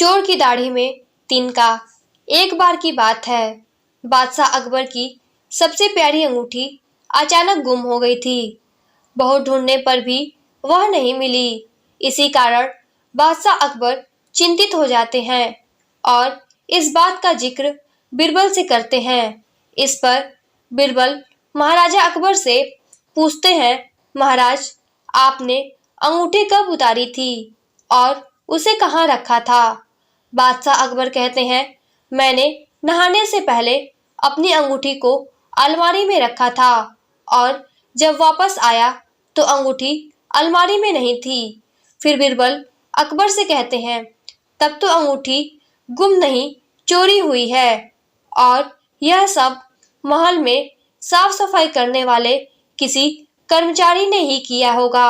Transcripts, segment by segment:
चोर की दाढ़ी में तिनका। एक बार की बात है, बादशाह अकबर की सबसे प्यारी अंगूठी अचानक गुम हो गई थी। बहुत ढूंढने पर भी वह नहीं मिली। इसी कारण बादशाह अकबर चिंतित हो जाते हैं और इस बात का जिक्र बिरबल से करते हैं। इस पर बिरबल महाराजा अकबर से पूछते हैं, महाराज, आपने अंगूठी कब उतारी थी और उसे कहाँ रखा था? बादशाह अकबर कहते हैं, मैंने नहाने से पहले अपनी अंगूठी को अलमारी में रखा था और जब वापस आया तो अंगूठी अलमारी में नहीं थी। फिर बिरबल अकबर से कहते हैं, तब तो अंगूठी गुम नहीं, चोरी हुई है और यह सब महल में साफ सफाई करने वाले किसी कर्मचारी ने ही किया होगा।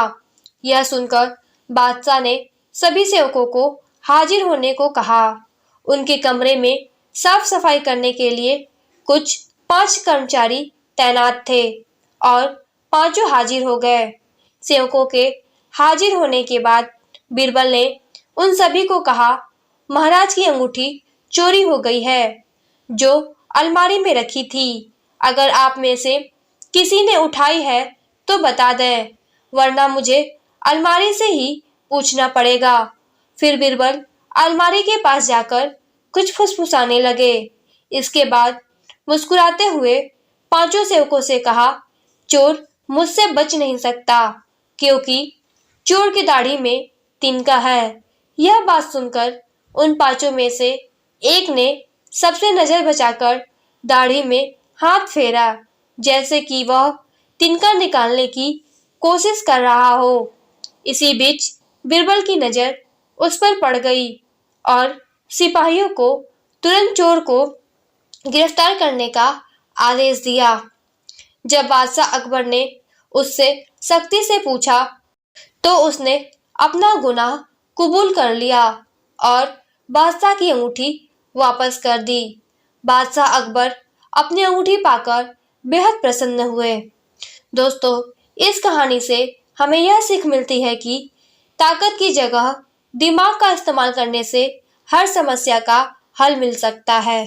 यह सुनकर बादशाह ने सभी सेवकों को हाजिर होने को कहा। उनके कमरे में साफ सफाई करने के लिए कुछ 5 कर्मचारी तैनात थे और पांचों हाजिर हो गए। सेवकों के हाजिर होने के बाद बिरबल ने उन सभी को कहा, महाराज की अंगूठी चोरी हो गई है जो अलमारी में रखी थी। अगर आप में से किसी ने उठाई है तो बता दें, वरना मुझे अलमारी से ही पूछना पड़ेगा। फिर बिरबल अलमारी के पास जाकर कुछ फुसफुसाने लगे। इसके बाद मुस्कुराते हुए पांचों सेवकों से कहा, चोर मुझसे बच नहीं सकता क्योंकि चोर की दाढ़ी में तिनका है। यह बात सुनकर उन पांचों में से एक ने सबसे नजर बचाकर दाढ़ी में हाथ फेरा, जैसे कि वह तिनका निकालने की कोशिश कर रहा हो। इसी बीच बिरबल की नजर उस पर पड़ गई और सिपाहियों को तुरंत चोर को गिरफ्तार करने का आदेश दिया। जब बादशाह अकबर ने उससे सख्ती से पूछा तो उसने अपना गुनाह कबूल कर लिया और बादशाह की अंगूठी वापस कर दी। बादशाह अकबर अपनी अंगूठी पाकर बेहद प्रसन्न हुए। दोस्तों, इस कहानी से हमें यह सीख मिलती है कि ताकत की जगह दिमाग का इस्तेमाल करने से हर समस्या का हल मिल सकता है।